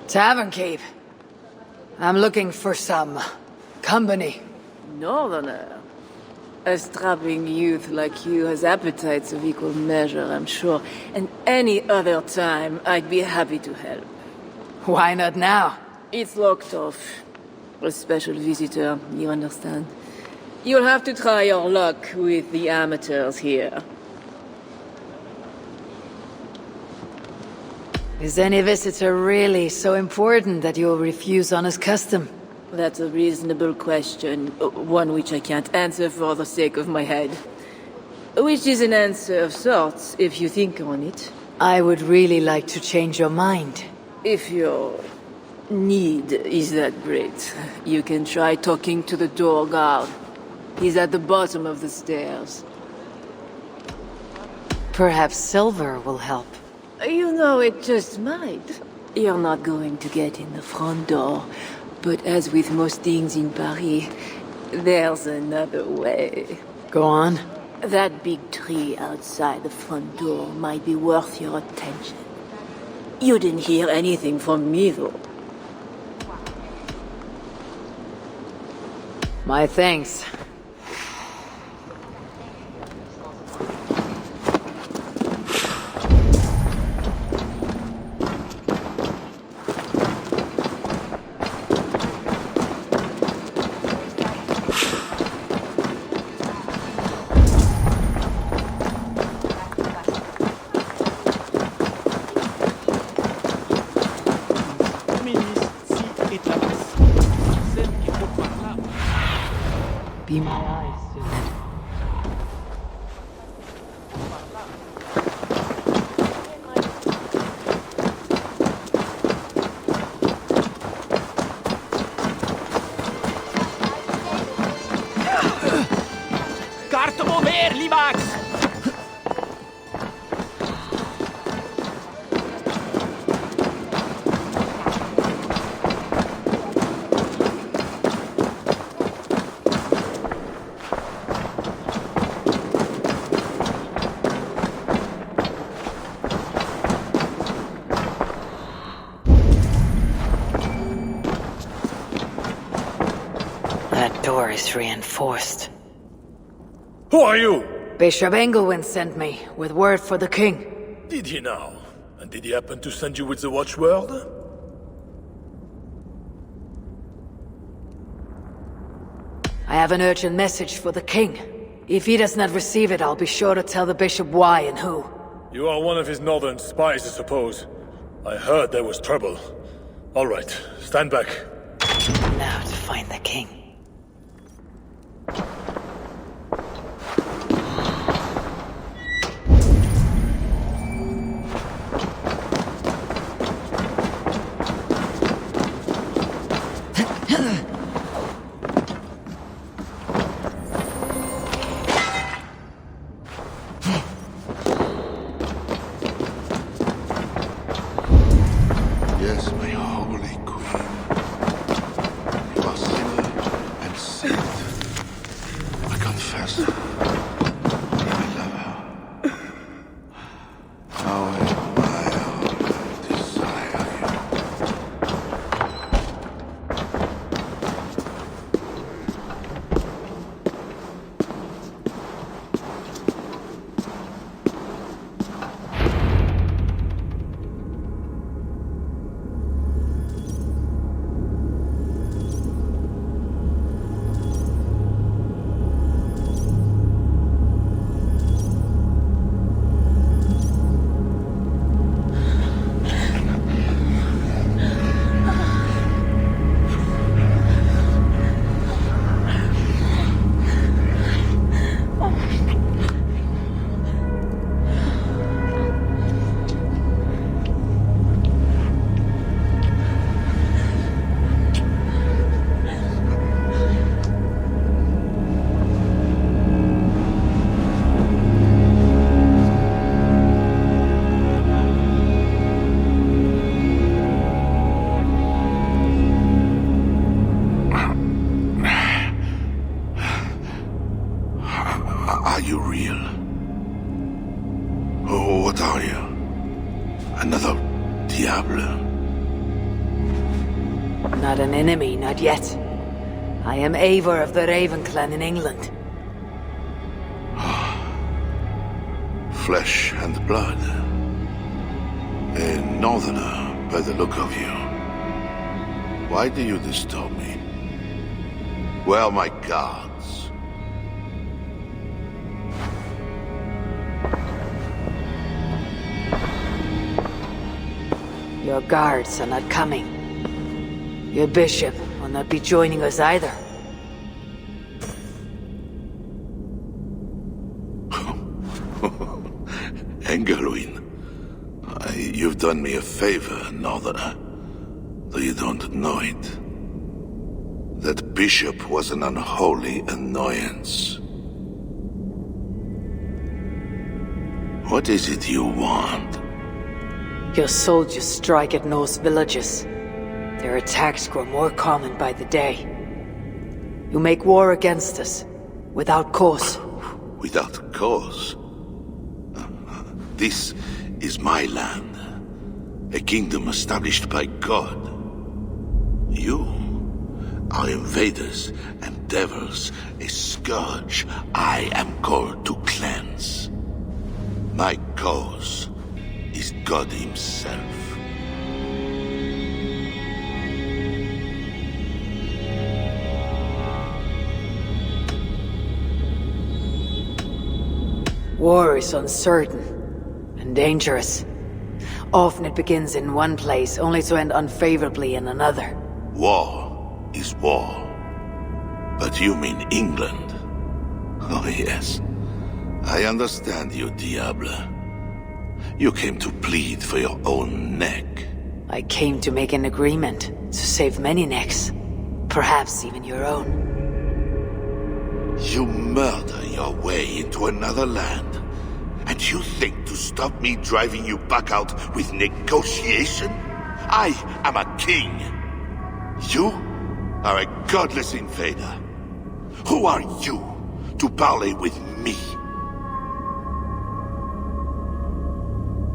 Tavern keep. I'm looking for some company. Northerner. A strapping youth like you has appetites of equal measure, I'm sure. And any other time, I'd be happy to help. Why not now? It's locked off. A special visitor, you understand? You'll have to try your luck with the amateurs here. Is any visitor really so important that you'll refuse honest custom? That's a reasonable question, one which I can't answer for the sake of my head. Which is an answer of sorts, if you think on it. I would really like to change your mind. If your need is that great, you can try talking to the door guard. He's at the bottom of the stairs. Perhaps silver will help. You know, it just might. You're not going to get in the front door. But as with most things in Paris, there's another way. Go on. That big tree outside the front door might be worth your attention. You didn't hear anything from me, though. My thanks. Be my eyes soon. Carte mover, Limax! That door is reinforced. Who are you? Bishop Engelwin sent me, with word for the king. Did he now? And did he happen to send you with the watchword? I have an urgent message for the king. If he does not receive it, I'll be sure to tell the bishop why and who. You are one of his northern spies, I suppose. I heard there was trouble. All right, stand back. Now to find the king. Yes, my holy queen. You are sinner and saint. I confess. I love her. How I admire and desire you. Are you real? Or what are you? Another Diable? Not an enemy, not yet. I am Eivor of the Raven clan in England. Flesh and blood. A northerner, by the look of you. Why do you disturb me? Where are my guards? Your guards are not coming. Your bishop will not be joining us either. Engelwin, you've done me a favor, northerner. Though you don't know it. That bishop was an unholy annoyance. What is it you want? Your soldiers strike at Norse villages. Their attacks grow more common by the day. You make war against us, without cause. Without cause? This is my land. A kingdom established by God. You are invaders and devils, a scourge I am called to cleanse. My cause is God himself. War is uncertain and dangerous. Often it begins in one place, only to end unfavorably in another. War is war. But you mean England? Oh yes. I understand you, Diable. You came to plead for your own neck. I came to make an agreement to save many necks. Perhaps even your own. You murder your way into another land, and you think to stop me driving you back out with negotiation? I am a king. You are a godless invader. Who are you to parley with me?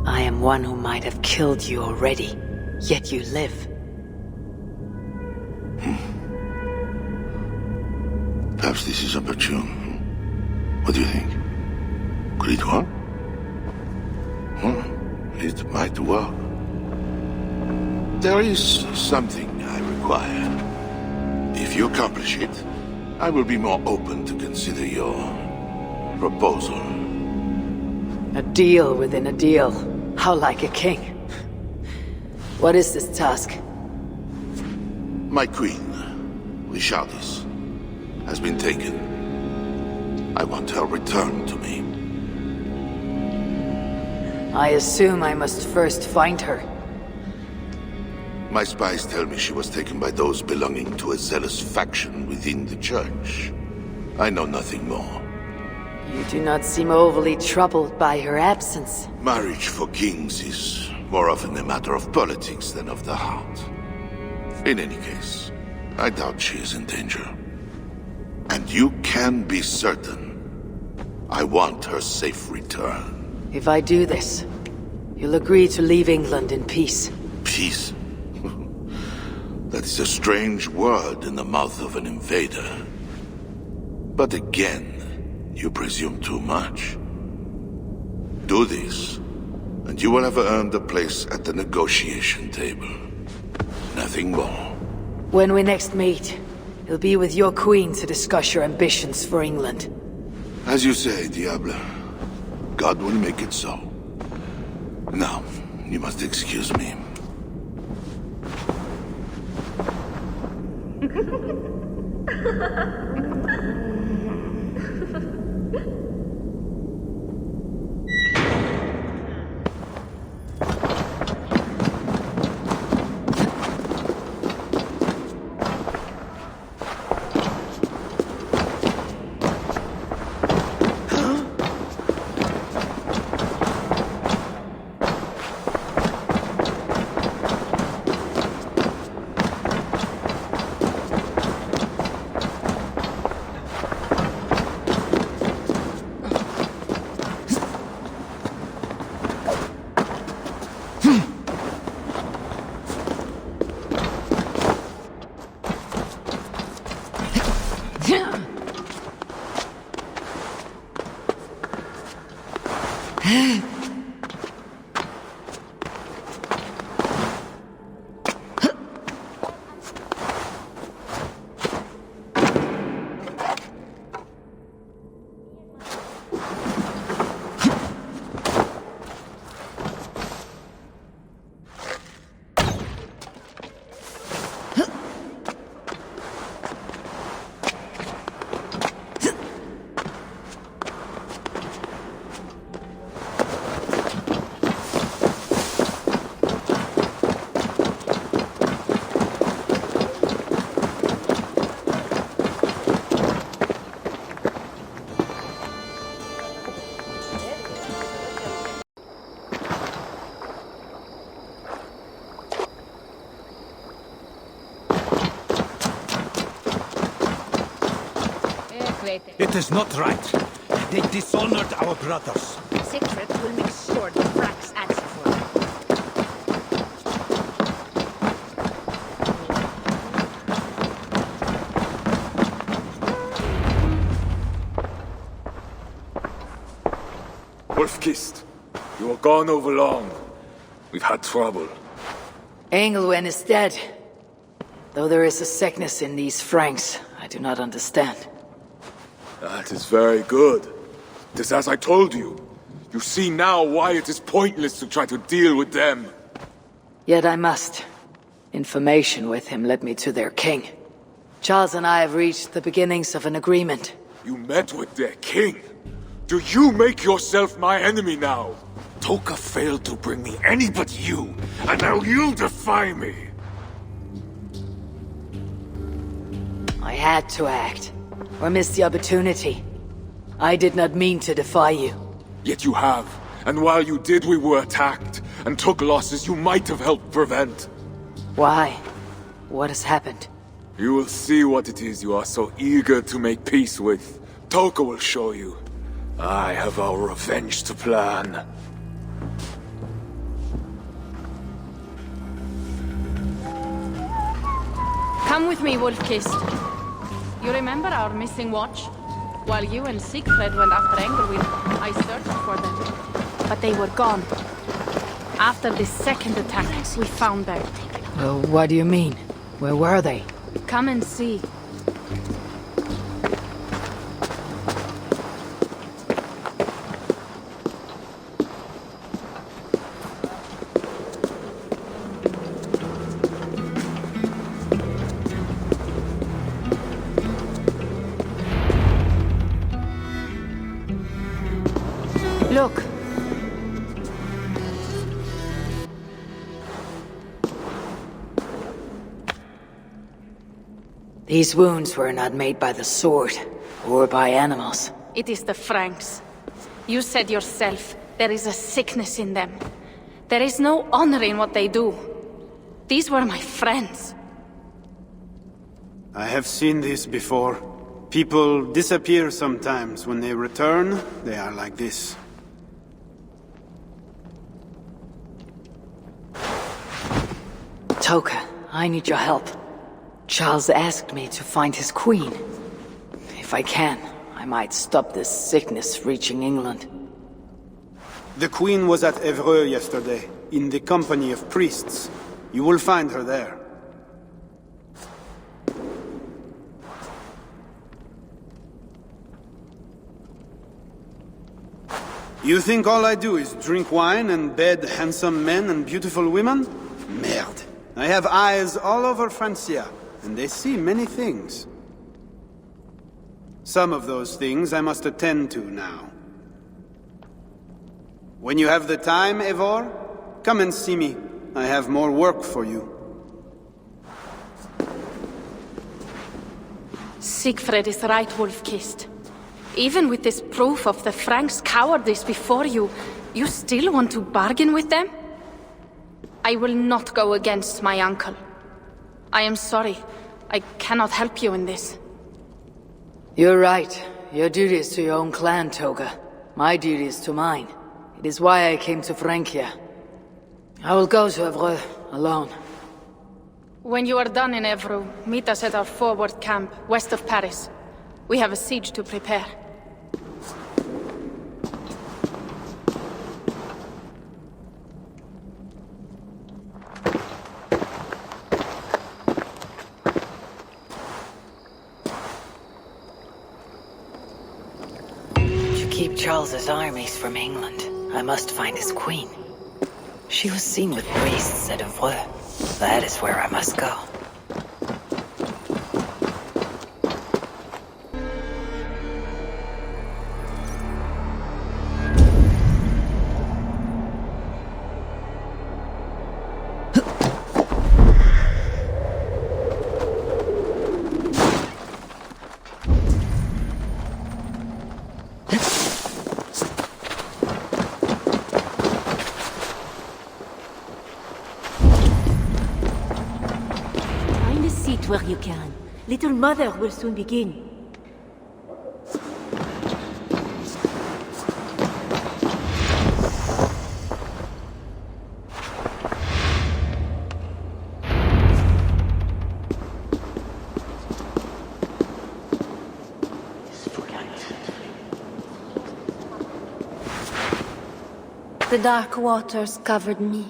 I am one who might have killed you already, yet you live. Perhaps this is opportune. What do you think? Could it work? It might work. There is something I require. If you accomplish it, I will be more open to consider your proposal. A deal within a deal. How like a king. What is this task? My queen, Richardis, has been taken. I want her returned to me. I assume I must first find her. My spies tell me she was taken by those belonging to a zealous faction within the church. I know nothing more. You do not seem overly troubled by her absence. Marriage for kings is more often a matter of politics than of the heart. In any case, I doubt she is in danger. And you can be certain I want her safe return. If I do this, you'll agree to leave England in peace. Peace? That is a strange word in the mouth of an invader. But again, you presume too much. Do this, and you will have earned a place at the negotiation table. Nothing more. When we next meet, it'll be with your queen to discuss your ambitions for England. As you say, Diable. God will make it so. Now, you must excuse me. It is not right. They dishonored our brothers. Sigfrid will make sure the Franks answer for it. Wolfkist, you were gone over long. We've had trouble. England is dead. Though there is a sickness in these Franks, I do not understand. That is very good. It is as I told you. You see now why it is pointless to try to deal with them. Yet I must. Information with him led me to their king. Charles and I have reached the beginnings of an agreement. You met with their king? Do you make yourself my enemy now? Toka failed to bring me any but you, and now you'll defy me! I had to act, or miss the opportunity. I did not mean to defy you. Yet you have, and while you did we were attacked, and took losses you might have helped prevent. Why? What has happened? You will see what it is you are so eager to make peace with. Toka will show you. I have our revenge to plan. Come with me, Wolfkist. You remember our missing watch? While you and Siegfried went after Engelwin, I searched for them. But they were gone. After the second attack, we found them. Well, what do you mean? Where were they? Come and see. Look. These wounds were not made by the sword, or by animals. It is the Franks. You said yourself, there is a sickness in them. There is no honor in what they do. These were my friends. I have seen this before. People disappear sometimes. When they return, they are like this. Toka, I need your help. Charles asked me to find his queen. If I can, I might stop this sickness reaching England. The queen was at Eivor yesterday, in the company of priests. You will find her there. You think all I do is drink wine and bed handsome men and beautiful women? Merde. I have eyes all over Francia, and they see many things. Some of those things I must attend to now. When you have the time, Eivor, come and see me. I have more work for you. Siegfried is right, Wolfkist. Even with this proof of the Franks' cowardice before you, you still want to bargain with them? I will not go against my uncle. I am sorry. I cannot help you in this. You're right. Your duty is to your own clan, Toga. My duty is to mine. It is why I came to Francia. I will go to Eivor alone. When you are done in Eivor, meet us at our forward camp, west of Paris. We have a siege to prepare. Keep Charles's armies from England. I must find his queen. She was seen with priests at Eivor. That is where I must go. Where you can. Little Mother will soon begin. The dark waters covered me.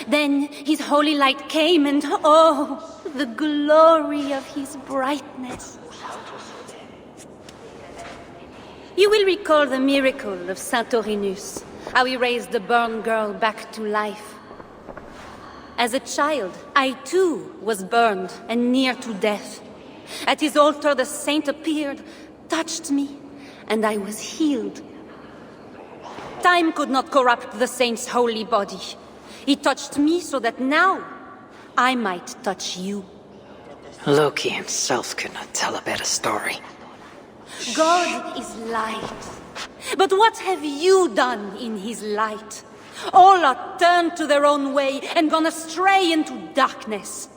Then his holy light came and oh, the glory of his brightness. You will recall the miracle of Saint Orinus, how he raised the burned girl back to life. As a child, I too was burned and near to death. At his altar the saint appeared, touched me, and I was healed. Time could not corrupt the saint's holy body. He touched me so that now I might touch you. Loki himself could not tell a better story. God is light. But what have you done in his light? All are turned to their own way and gone astray into darkness.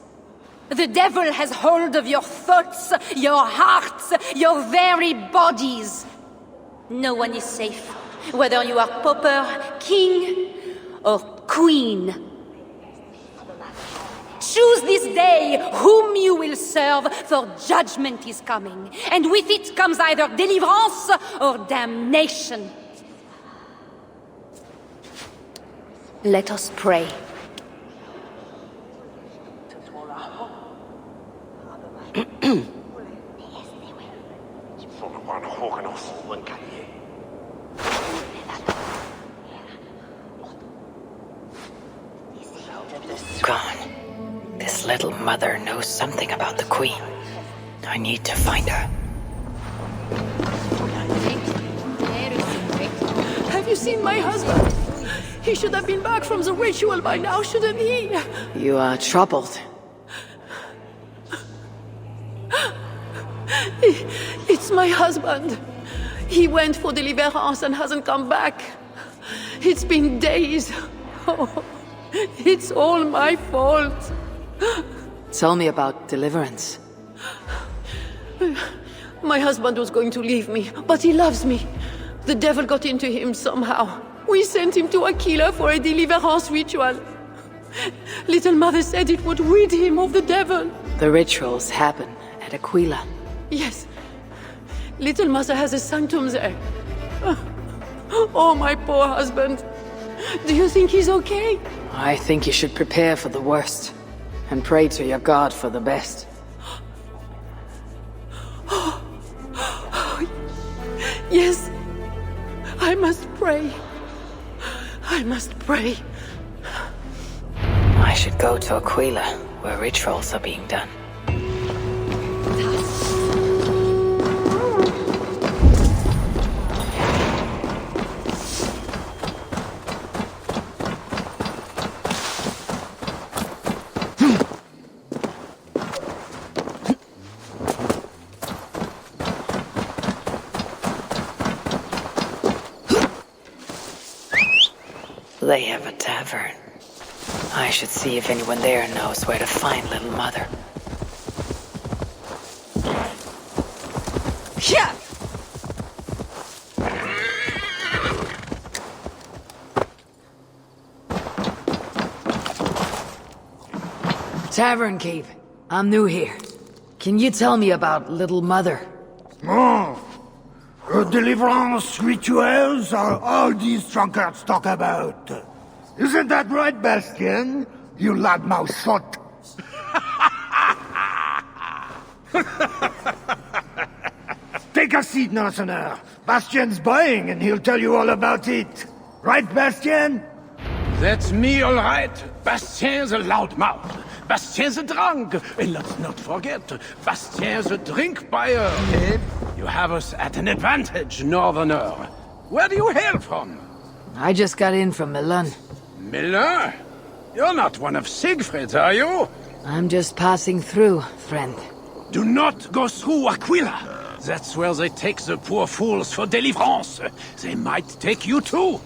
The devil has hold of your thoughts, your hearts, your very bodies. No one is safe, whether you are pauper, king, or queen. Choose this day whom you will serve, for judgment is coming, and with it comes either deliverance or damnation. Let us pray. Gone. This little mother knows something about the Queen. I need to find her. Have you seen my husband? He should have been back from the ritual by now, shouldn't he? You are troubled. It's my husband. He went for deliverance and hasn't come back. It's been days. Oh, it's all my fault. Tell me about deliverance. My husband was going to leave me, but he loves me. The devil got into him somehow. We sent him to Aquila for a deliverance ritual. Little Mother said it would rid him of the devil. The rituals happen at Aquila. Yes. Little Mother has a sanctum there. Oh, my poor husband. Do you think he's okay? I think you should prepare for the worst and pray to your God for the best. Yes. I must pray. I must pray. I should go to Aquila, where rituals are being done. They have a tavern. I should see if anyone there knows where to find Little Mother. Yeah! Tavern Keep. I'm new here. Can you tell me about Little Mother? Oh, deliverance rituals are all these drunkards talk about. Isn't that right, Bastien? You loudmouth sot. Take a seat, Northerner. Bastien's buying and he'll tell you all about it. Right, Bastien? That's me, all right. Bastien's a loudmouth. Bastien's a drunk. And let's not forget, Bastien's a drink buyer. You have us at an advantage, Northerner. Where do you hail from? I just got in from Milan. Milan? You're not one of Siegfried's, are you? I'm just passing through, friend. Do not go through Aquila. That's where they take the poor fools for deliverance. They might take you too.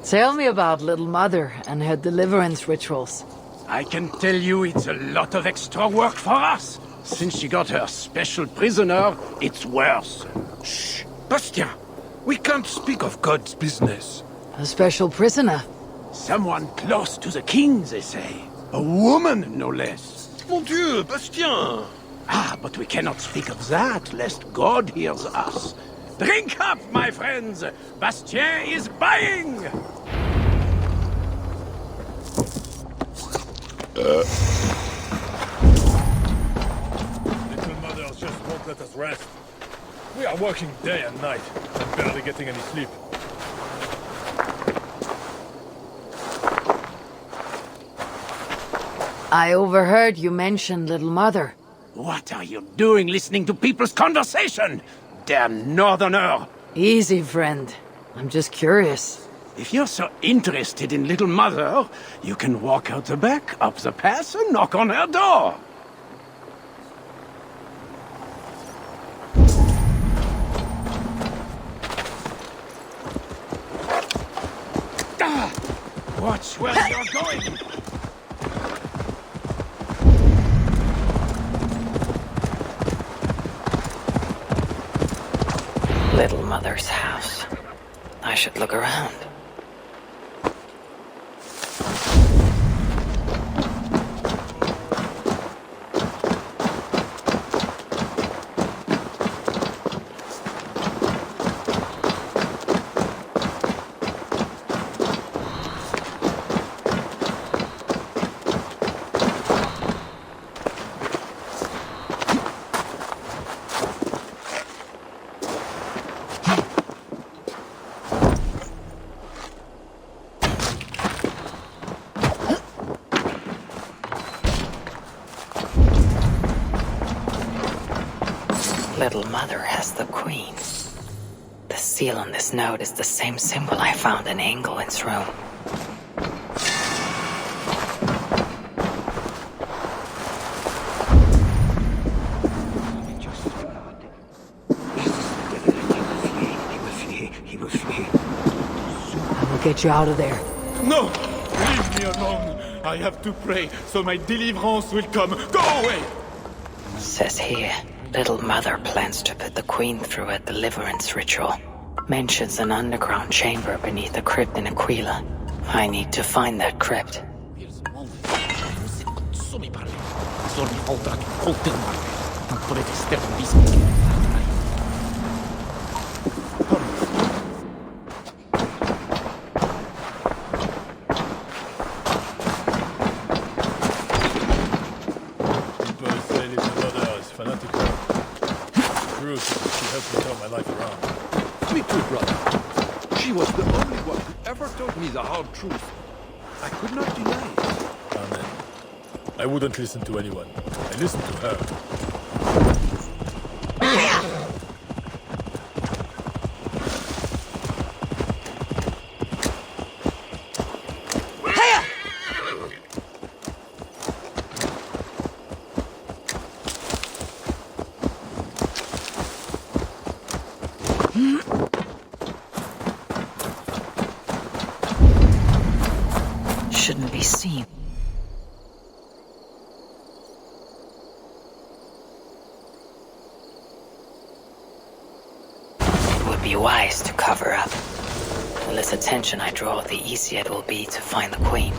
Tell me about Little Mother and her deliverance rituals. I can tell you it's a lot of extra work for us. Since she got her special prisoner, it's worse. Shh! Bastien! We can't speak of God's business. A special prisoner? Someone close to the king, they say. A woman, no less. Mon Dieu, Bastien! Ah, but we cannot speak of that, lest God hears us. Drink up, my friends! Bastien is buying! Little mothers just won't let us rest. We are working day and night, and barely getting any sleep. I overheard you mention Little Mother. What are you doing listening to people's conversation? Damn northerner! Easy, friend. I'm just curious. If you're so interested in Little Mother, you can walk out the back, up the path, and knock on her door. Watch where you're going! Little Mother's house. I should look around. Little Mother has the Queen. The seal on this note is the same symbol I found in England's room. I will get you out of there. No! Leave me alone! I have to pray, so my deliverance will come. Go away! Says here, Little Mother plans to put the Queen through a deliverance ritual. Mentions an underground chamber beneath a crypt in Aquila. I need to find that crypt. She helped me turn my life around. Me too, brother. She was the only one who ever told me the hard truth. I could not deny it. Amen. I wouldn't listen to anyone. I listened to her. Shouldn't be seen. It would be wise to cover up. The less attention I draw, the easier it will be to find the Queen.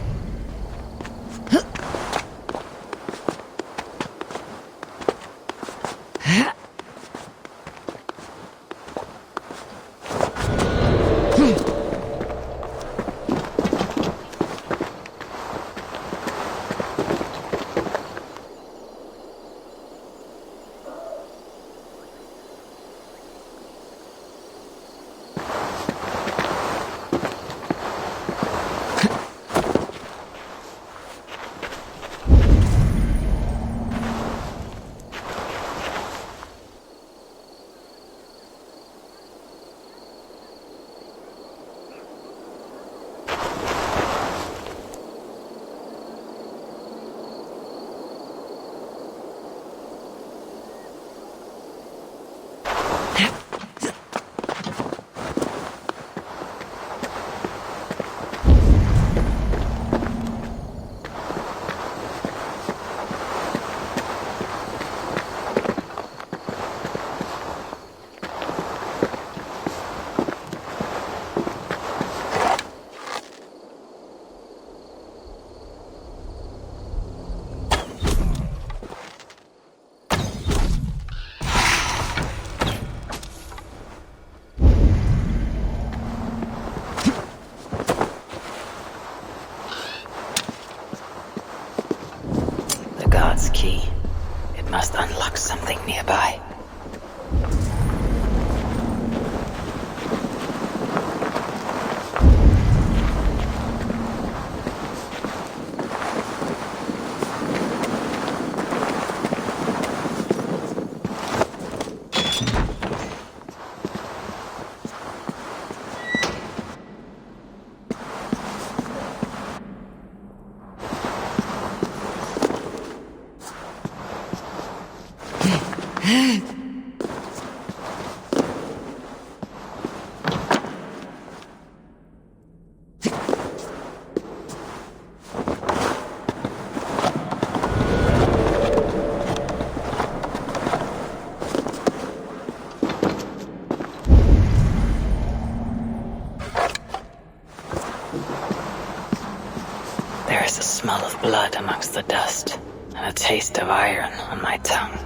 There's a smell of blood amongst the dust, and a taste of iron on my tongue.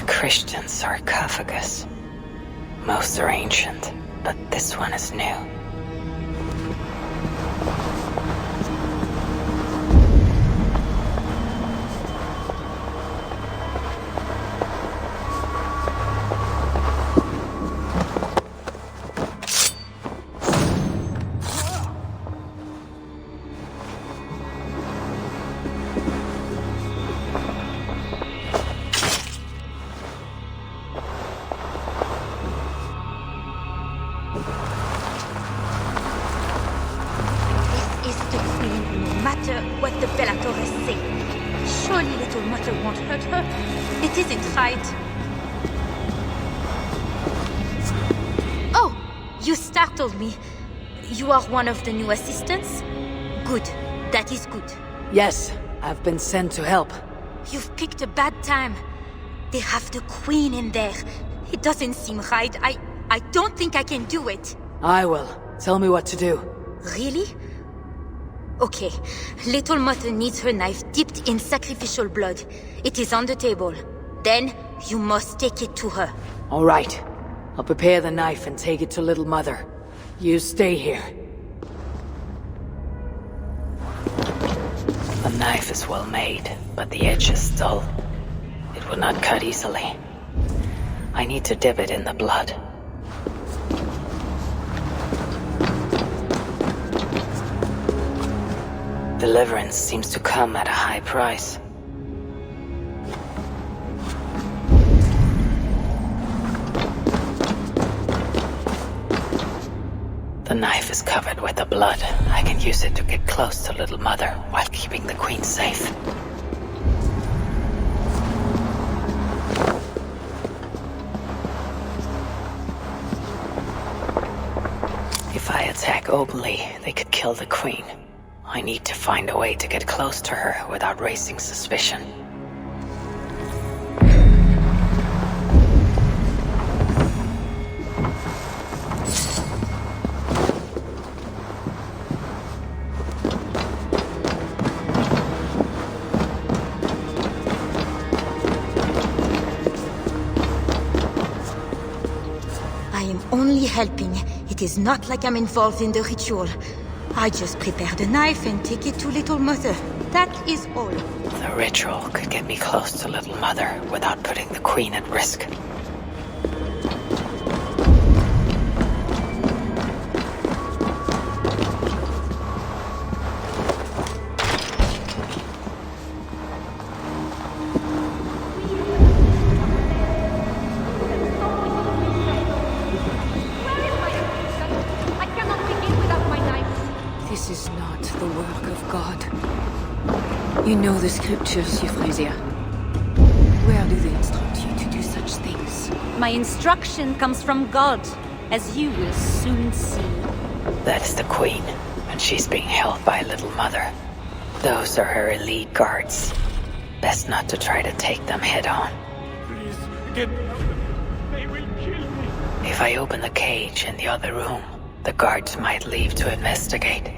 Christian sarcophagus. Most are ancient, but this one is new. Me. You are one of the new assistants? Good. That is good. Yes, I've been sent to help. You've picked a bad time. They have the Queen in there. It doesn't seem right. I don't think I can do it. I will. Tell me what to do. Really? Okay. Little Mother needs her knife dipped in sacrificial blood. It is on the table. Then, you must take it to her. All right. I'll prepare the knife and take it to Little Mother. You stay here. The knife is well made, but the edge is dull. It will not cut easily. I need to dip it in the blood. Deliverance seems to come at a high price. The knife is covered with the blood. I can use it to get close to Little Mother while keeping the Queen safe. If I attack openly, they could kill the Queen. I need to find a way to get close to her without raising suspicion. Helping. It is not like I'm involved in the ritual. I just prepare the knife and take it to Little Mother. That is all. The ritual could get me close to Little Mother without putting the Queen at risk. You know the scriptures, Euphrasia. Where do they instruct you to do such things? My instruction comes from God, as you will soon see. That is the Queen, and she's being held by Little Mother. Those are her elite guards. Best not to try to take them head on. Please, get out. They will kill me. If I open the cage in the other room, the guards might leave to investigate.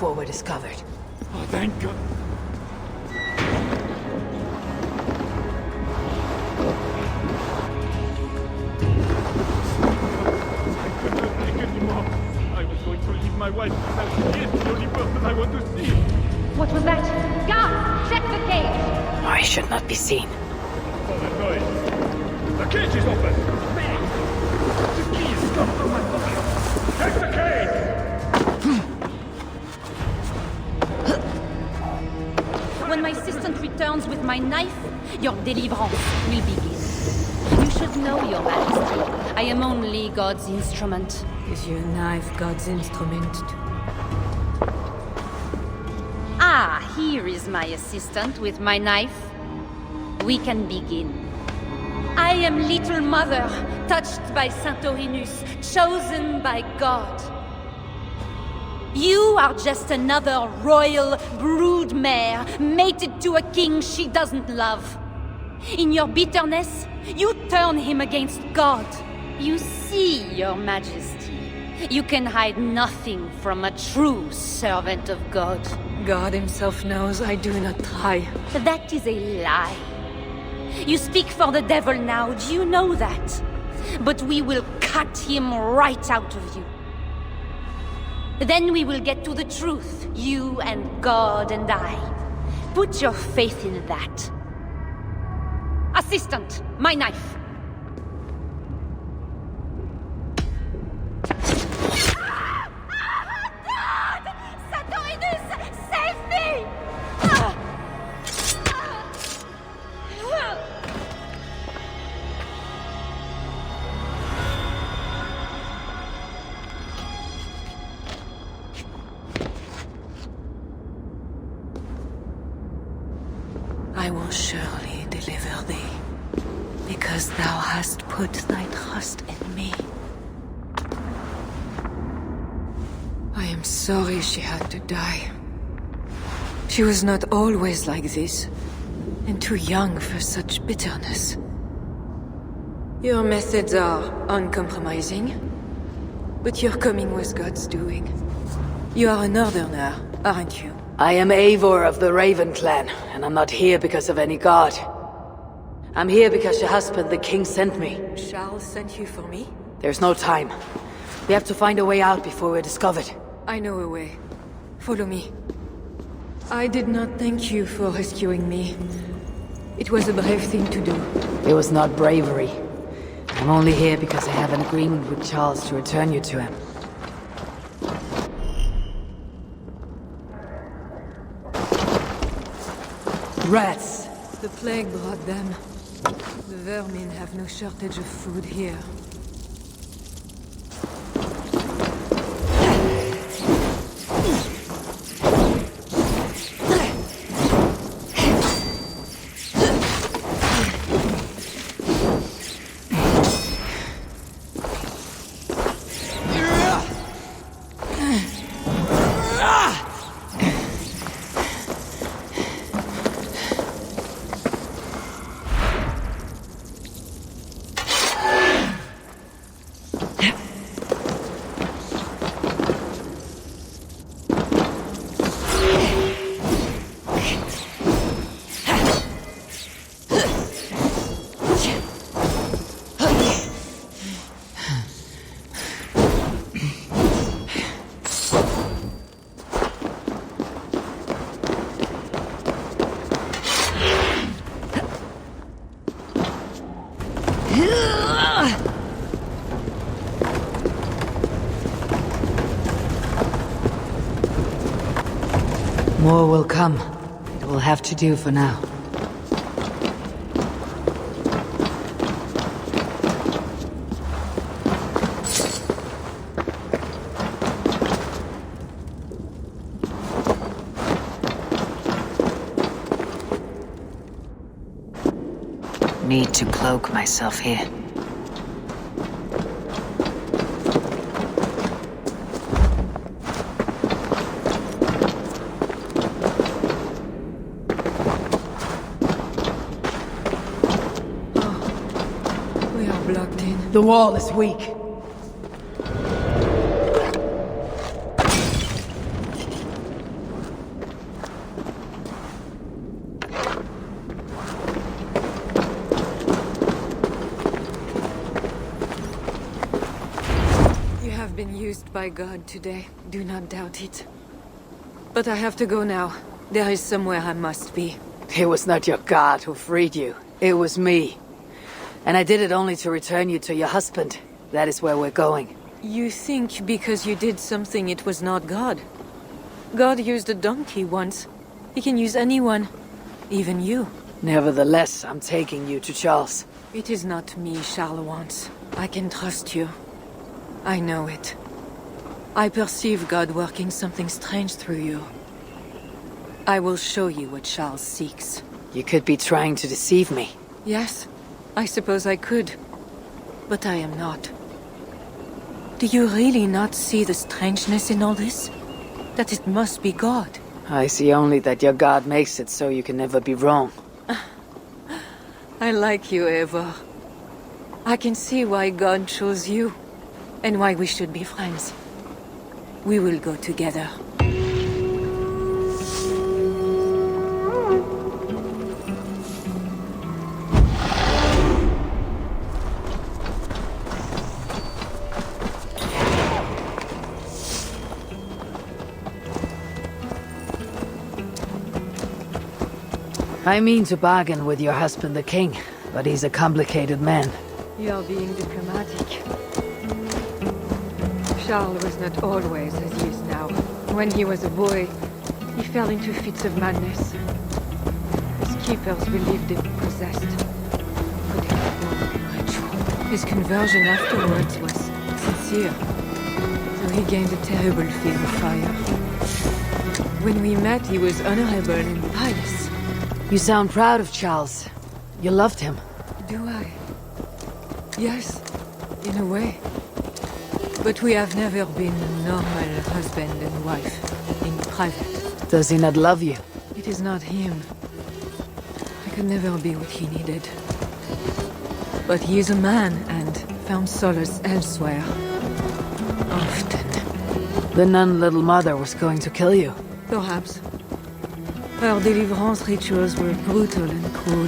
before we're discovered. Oh, thank God. I could not take anymore. I was going to leave my wife without she is the only person I want to see. What was that? Guards, check the cage! I should not be seen. For the noise. The cage is open! Bang! The key is stuck from my pocket! Check the cage! When my assistant returns with my knife, your deliverance will begin. You should know, Your Majesty. I am only God's instrument. Is your knife God's instrument too? Ah, here is my assistant with my knife. We can begin. I am Little Mother, touched by Santorinus, chosen by God. You are just another royal broodmare, mated to a king she doesn't love. In your bitterness, you turn him against God. You see, Your Majesty, you can hide nothing from a true servant of God. God himself knows I do not try. That is a lie. You speak for the devil now, do you know that? But we will cut him right out of you. Then we will get to the truth, you and God and I. Put your faith in that. Assistant, my knife. God! Santorinus, save me! I will surely deliver thee, because thou hast put thy trust in me. I am sorry she had to die. She was not always like this, and too young for such bitterness. Your methods are uncompromising, but your coming was God's doing. You are a northerner, aren't you? I am Eivor of the Raven clan, and I'm not here because of any god. I'm here because your husband, the king, sent me. Charles sent you for me? There's no time. We have to find a way out before we're discovered. I know a way. Follow me. I did not thank you for rescuing me. It was a brave thing to do. It was not bravery. I'm only here because I have an agreement with Charles to return you to him. Rats! The plague brought them. The vermin have no shortage of food here. More will come. It will have to do for now. Need to cloak myself here. The wall is weak. used by God today. Do not doubt it. But I have to go now. There is somewhere I must be. It was not your god who freed you. It was me. And I did it only to return you to your husband. That is where we're going. You think because you did something it was not God? God used a donkey once. He can use anyone. Even you. Nevertheless, I'm taking you to Charles. It is not me Charles wants. I can trust you. I know it. I perceive God working something strange through you. I will show you what Charles seeks. You could be trying to deceive me. Yes, I suppose I could. But I am not. Do you really not see the strangeness in all this? That it must be God? I see only that your god makes it so you can never be wrong. I like you, Eivor. I can see why God chose you, and why we should be friends. We will go together. I mean to bargain with your husband the king, but he's a complicated man. You are being diplomatic. Charles was not always as he is now. When he was a boy, he fell into fits of madness. His keepers believed him possessed. But it was all a ritual. His conversion afterwards was sincere. So he gained a terrible fear of fire. When we met, he was honorable and pious. You sound proud of Charles. You loved him. Do I? Yes, in a way. But we have never been a normal husband and wife, in private. Does he not love you? It is not him. I could never be what he needed. But he is a man and found solace elsewhere. Often. The nun little mother was going to kill you. Perhaps. Her deliverance rituals were brutal and cruel.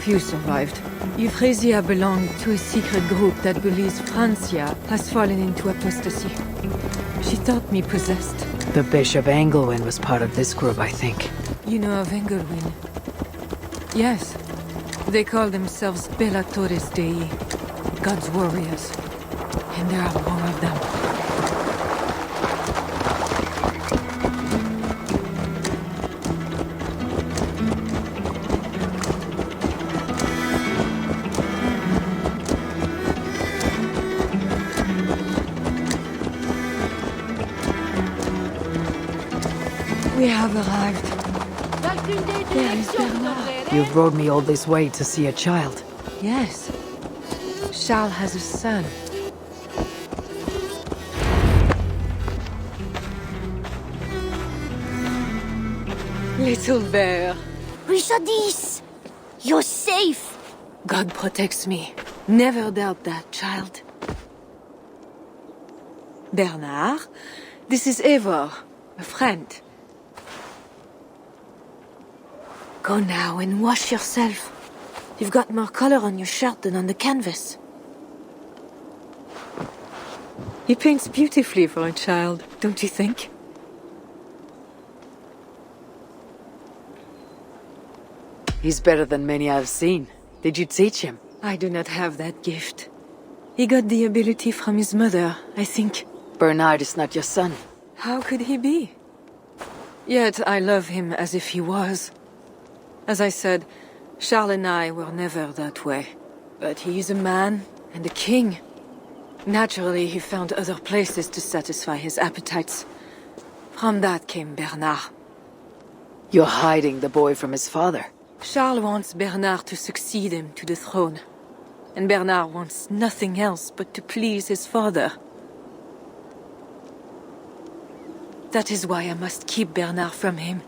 Few survived. Euphrasia belonged to a secret group that believes Francia has fallen into apostasy. She thought me possessed. The Bishop Engelwin was part of this group, I think. You know of Engelwin? Yes. They call themselves Bellatores Dei, God's warriors. And there are more of them. We have arrived. There is Bernard. You've brought me all this way to see a child. Yes. Charles has a son. Little bear. Richardis! You're safe! God protects me. Never doubt that, child. Bernard, this is Eivor, a friend. Go now and wash yourself. You've got more color on your shirt than on the canvas. He paints beautifully for a child, don't you think? He's better than many I've seen. Did you teach him? I do not have that gift. He got the ability from his mother, I think. Bernard is not your son. How could he be? Yet I love him as if he was. As I said, Charles and I were never that way. But he is a man and a king. Naturally, he found other places to satisfy his appetites. From that came Bernard. You're hiding the boy from his father. Charles wants Bernard to succeed him to the throne. And Bernard wants nothing else but to please his father. That is why I must keep Bernard from him.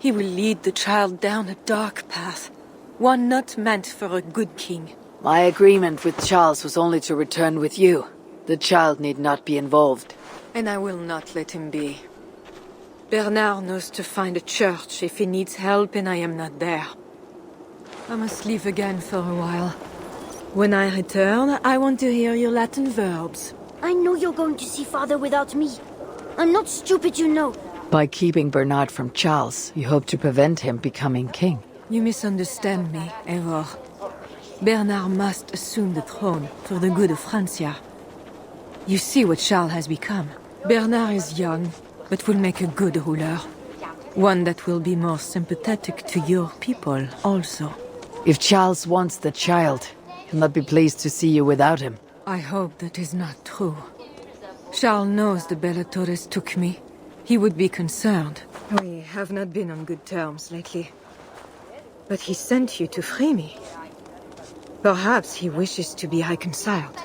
He will lead the child down a dark path. One not meant for a good king. My agreement with Charles was only to return with you. The child need not be involved. And I will not let him be. Bernard knows to find a church if he needs help and I am not there. I must leave again for a while. When I return, I want to hear your Latin verbs. I know you're going to see father without me. I'm not stupid, you know. By keeping Bernard from Charles, you hope to prevent him becoming king. You misunderstand me, Eivor. Bernard must assume the throne for the good of Francia. You see what Charles has become. Bernard is young, but will make a good ruler. One that will be more sympathetic to your people, also. If Charles wants the child, he'll not be pleased to see you without him. I hope that is not true. Charles knows the Bellatores took me. He would be concerned. We have not been on good terms lately. But he sent you to free me. Perhaps he wishes to be reconciled.